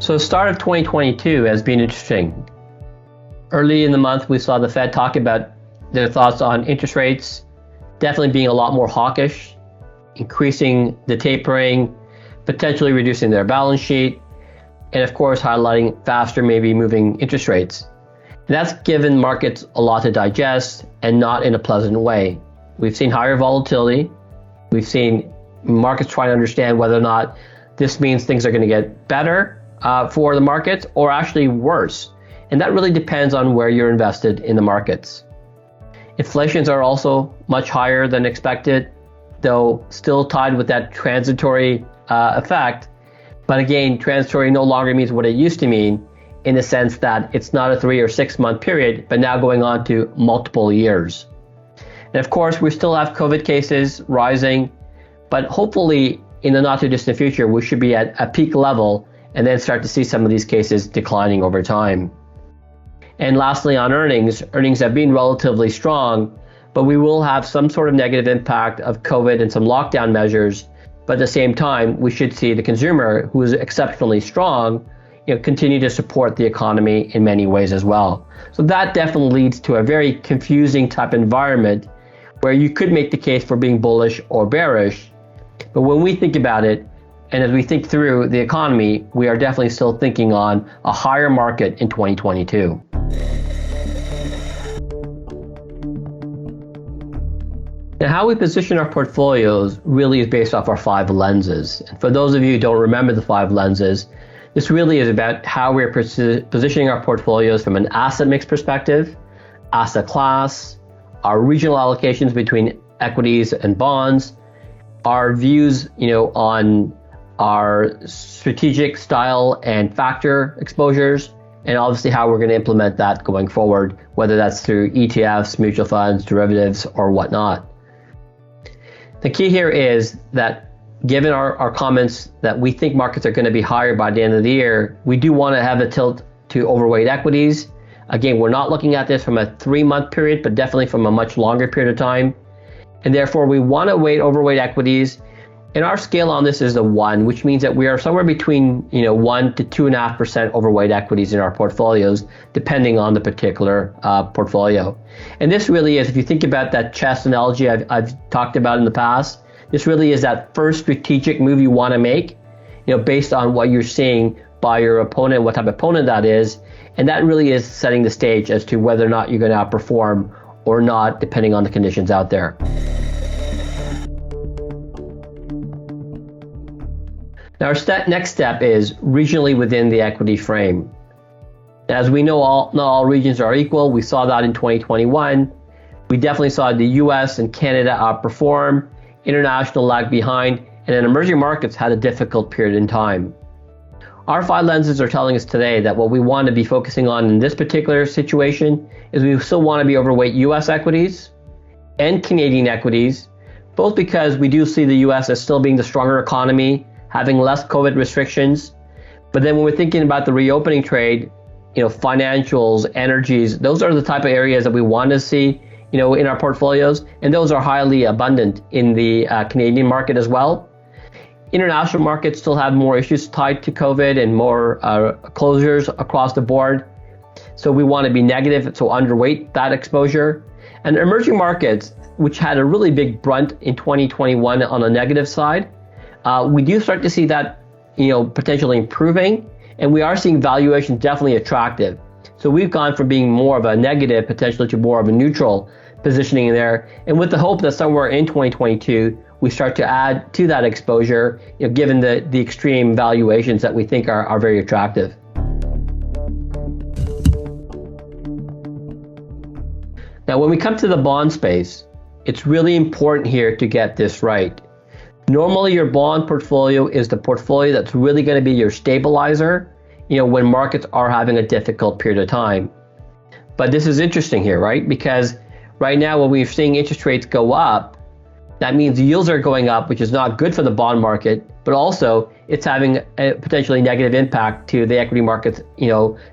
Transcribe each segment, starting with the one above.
So the start of 2022 has been interesting. Early in the month, we saw the Fed talk about their thoughts on interest rates, definitely being a lot more hawkish, increasing the tapering, potentially reducing their balance sheet, and of course highlighting faster maybe moving interest rates. And that's given markets a lot to digest and not in a pleasant way. We've seen higher volatility. We've seen markets trying to understand whether or not this means things are going to get better for the markets or actually worse. And that really depends on where you're invested in the markets. Inflations are also much higher than expected, though still tied with that transitory effect. But again, transitory no longer means what it used to mean, in the sense that it's not a 3 or 6 month period, but now going on to multiple years. And of course, we still have COVID cases rising, but hopefully in the not too distant future, we should be at a peak level and then start to see some of these cases declining over time. And lastly, on earnings have been relatively strong, but we will have some sort of negative impact of COVID and some lockdown measures. But at the same time, we should see the consumer, who is exceptionally strong, continue to support the economy in many ways as well. So that definitely leads to a very confusing type environment where you could make the case for being bullish or bearish. But when we think about it, and as we think through the economy, we are definitely still thinking on a higher market in 2022. Now, how we position our portfolios really is based off our 5 lenses. And for those of you who don't remember the 5 lenses, this really is about how we're positioning our portfolios from an asset mix perspective, asset class, our regional allocations between equities and bonds, our views, on our strategic style and factor exposures, and obviously how we're going to implement that going forward, whether that's through ETFs, mutual funds, derivatives, or whatnot. The key here is that given our comments that we think markets are going to be higher by the end of the year, we do want to have a tilt to overweight equities. Again, we're not looking at this from a 3-month period, but definitely from a much longer period of time. And therefore, we want to weight overweight equities. And our scale on this is a 1, which means that we are somewhere between 1 to 2.5% overweight equities in our portfolios, depending on the particular portfolio. And this really is, if you think about that chess analogy I've talked about in the past, this really is that first strategic move you want to make, based on what you're seeing by your opponent, what type of opponent that is. And that really is setting the stage as to whether or not you're going to outperform or not, depending on the conditions out there. Now, our next step is regionally within the equity frame. As we know, not all regions are equal. We saw that in 2021. We definitely saw the US and Canada outperform, international lag behind, and then emerging markets had a difficult period in time. Our 5 lenses are telling us today that what we want to be focusing on in this particular situation is we still want to be overweight US equities and Canadian equities, both because we do see the US as still being the stronger economy, having less COVID restrictions. But then when we're thinking about the reopening trade, financials, energies, those are the type of areas that we want to see, in our portfolios. And those are highly abundant in the Canadian market as well. International markets still have more issues tied to COVID and more closures across the board. So we want to be negative, so underweight that exposure. And emerging markets, which had a really big brunt in 2021 on the negative side, we do start to see that, potentially improving, and we are seeing valuation definitely attractive. So we've gone from being more of a negative potentially to more of a neutral positioning there, and with the hope that somewhere in 2022 we start to add to that exposure, given the extreme valuations that we think are very attractive. Now, when we come to the bond space, it's really important here to get this right. Normally, your bond portfolio is the portfolio that's really going to be your stabilizer, when markets are having a difficult period of time. But this is interesting here, right? Because right now, when we're seeing interest rates go up, that means yields are going up, which is not good for the bond market, but also it's having a potentially negative impact to the equity markets,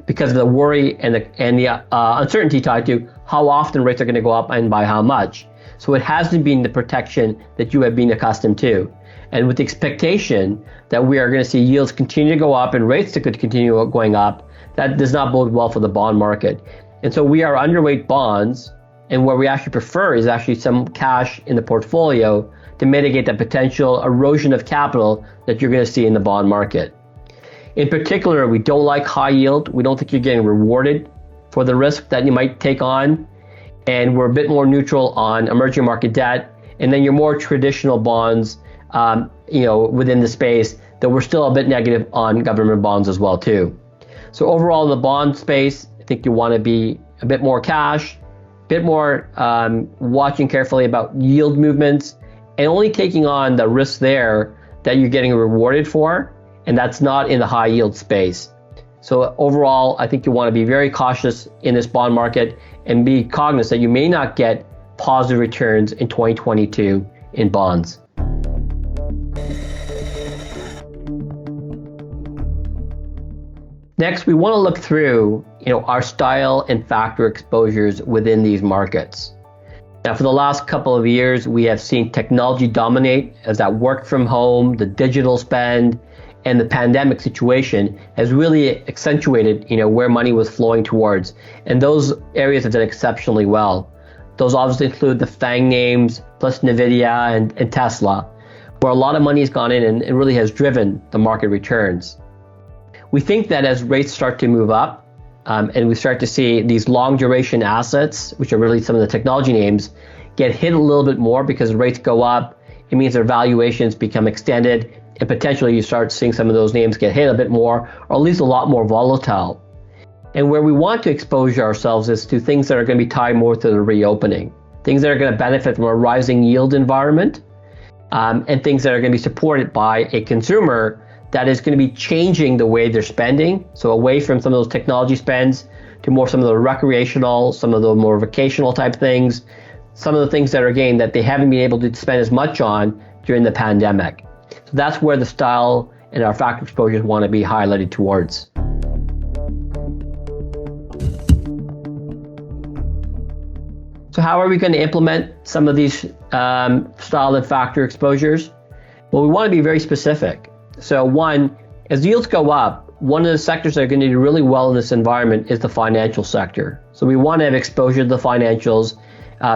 because of the worry and the uncertainty tied to how often rates are going to go up and by how much. So it hasn't been the protection that you have been accustomed to. and with the expectation that we are going to see yields continue to go up and rates to continue going up, that does not bode well for the bond market. And so we are underweight bonds, and what we actually prefer is actually some cash in the portfolio to mitigate the potential erosion of capital that you're going to see in the bond market. In particular, we don't like high yield. We don't think you're getting rewarded for the risk that you might take on. And we're a bit more neutral on emerging market debt. And then your more traditional bonds, within the space, that we're still a bit negative on government bonds as well too. So overall in the bond space, I think you want to be a bit more cash, a bit more watching carefully about yield movements, and only taking on the risk there that you're getting rewarded for, and that's not in the high yield space. So overall, I think you want to be very cautious in this bond market and be cognizant that you may not get positive returns in 2022 in bonds. Next, we want to look through, our style and factor exposures within these markets. Now, for the last couple of years, we have seen technology dominate as that work from home, the digital spend, and the pandemic situation has really accentuated, where money was flowing towards. And those areas have done exceptionally well. Those obviously include the FANG names, plus NVIDIA and Tesla, where a lot of money has gone in and it really has driven the market returns. We think that as rates start to move up, and we start to see these long duration assets, which are really some of the technology names, get hit a little bit more because rates go up. It means their valuations become extended, and potentially you start seeing some of those names get hit a bit more, or at least a lot more volatile. And where we want to expose ourselves is to things that are going to be tied more to the reopening, things that are going to benefit from a rising yield environment, and things that are going to be supported by a consumer that is going to be changing the way they're spending. So away from some of those technology spends to more some of the recreational, some of the more vocational type things, some of the things that are again that they haven't been able to spend as much on during the pandemic. So that's where the style and our factor exposures want to be highlighted towards. So how are we going to implement some of these style and factor exposures? Well, we want to be very specific. So one, as yields go up, one of the sectors that are going to do really well in this environment is the financial sector. So we want to have exposure to the financials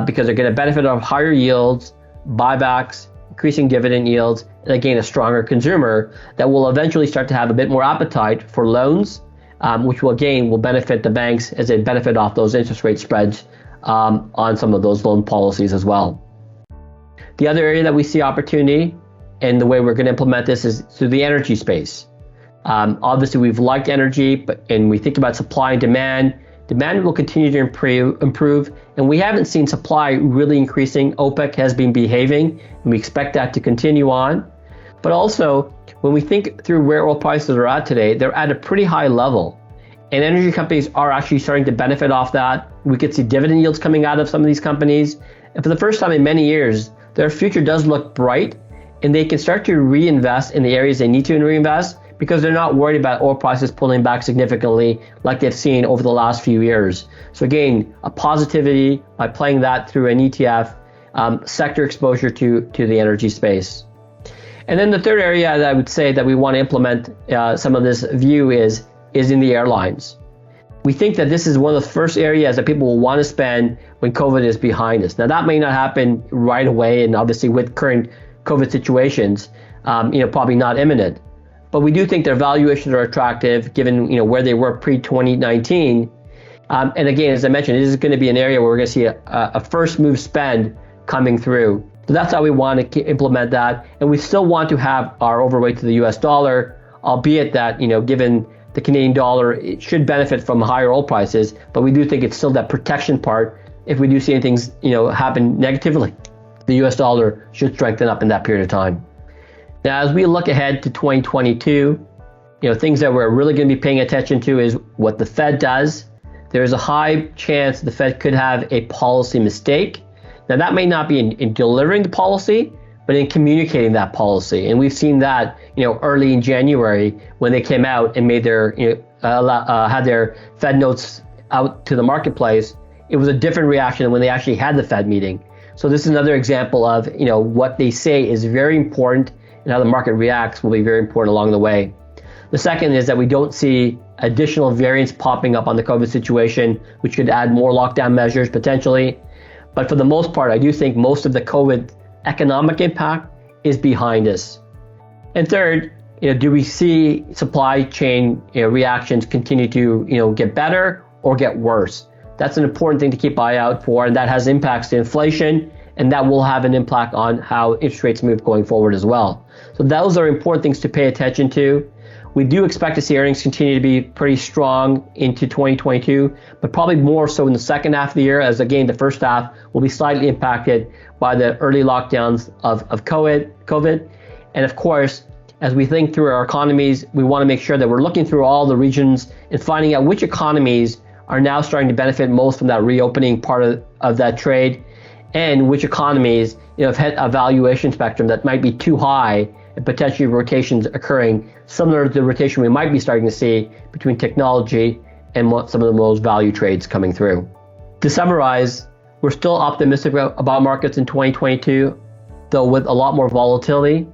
because they're going to benefit from higher yields, buybacks, increasing dividend yields, and again, a stronger consumer that will eventually start to have a bit more appetite for loans, which will benefit the banks as they benefit off those interest rate spreads on some of those loan policies as well. The other area that we see opportunity and the way we're going to implement this is through the energy space. Obviously, we've liked energy, and we think about supply and demand. Demand will continue to improve, and we haven't seen supply really increasing. OPEC has been behaving, and we expect that to continue on. But also, when we think through where oil prices are at today, they're at a pretty high level. And energy companies are actually starting to benefit off that. We could see dividend yields coming out of some of these companies. And for the first time in many years, their future does look bright, and they can start to reinvest in the areas they need to reinvest because they're not worried about oil prices pulling back significantly like they've seen over the last few years. So again, a positivity by playing that through an ETF, sector exposure to the energy space. And then the third area that I would say that we want to implement some of this view is in the airlines. We think that this is one of the first areas that people will want to spend when COVID is behind us. Now that may not happen right away, and obviously with current COVID situations, probably not imminent. But we do think their valuations are attractive given where they were pre-2019. And again, as I mentioned, this is going to be an area where we're going to see a first move spend coming through. So that's how we want to implement that. And we still want to have our overweight to the US dollar, albeit that, given the Canadian dollar, it should benefit from higher oil prices. But we do think it's still that protection part. If we do see anything, happen negatively, the US dollar should strengthen up in that period of time. Now, as we look ahead to 2022, things that we're really going to be paying attention to is what the Fed does. There's a high chance the Fed could have a policy mistake. Now, that may not be in delivering the policy, but in communicating that policy. And we've seen that, early in January when they came out and made their, had their Fed notes out to the marketplace. It was a different reaction than when they actually had the Fed meeting. So this is another example of, what they say is very important. and how the market reacts will be very important along the way. The second is that we don't see additional variants popping up on the COVID situation, which could add more lockdown measures potentially. But for the most part, I do think most of the COVID economic impact is behind us. And third, do we see supply chain reactions continue to get better or get worse? That's an important thing to keep an eye out for, and that has impacts to inflation, and that will have an impact on how interest rates move going forward as well. So those are important things to pay attention to. We do expect to see earnings continue to be pretty strong into 2022, but probably more so in the second half of the year, as again, the first half will be slightly impacted by the early lockdowns of COVID. And of course, as we think through our economies, we want to make sure that we're looking through all the regions and finding out which economies are now starting to benefit most from that reopening part of that trade, and which economies have hit a valuation spectrum that might be too high, and potentially rotations occurring similar to the rotation we might be starting to see between technology and some of the most value trades coming through. To summarize, we're still optimistic about markets in 2022, though with a lot more volatility.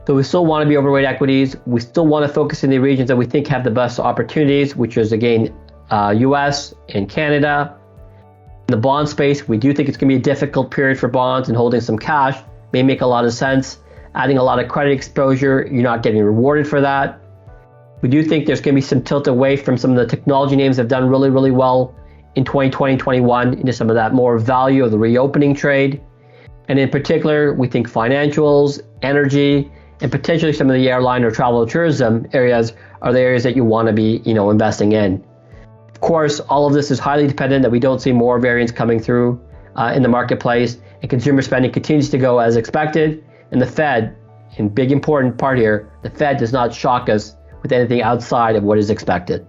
So we still want to be overweight equities. We still want to focus in the regions that we think have the best opportunities, which is again, US and Canada. In the bond space, we do think it's going to be a difficult period for bonds, and holding some cash may make a lot of sense. Adding a lot of credit exposure, you're not getting rewarded for that. We do think there's going to be some tilt away from some of the technology names that have done really, really well in 2020 and 21 into some of that more value of the reopening trade. And in particular, we think financials, energy, and potentially some of the airline or travel and tourism areas are the areas that you want to be, investing in. Of course, all of this is highly dependent that we don't see more variants coming through in the marketplace, and consumer spending continues to go as expected. And the Fed, in big important part here, the Fed does not shock us with anything outside of what is expected.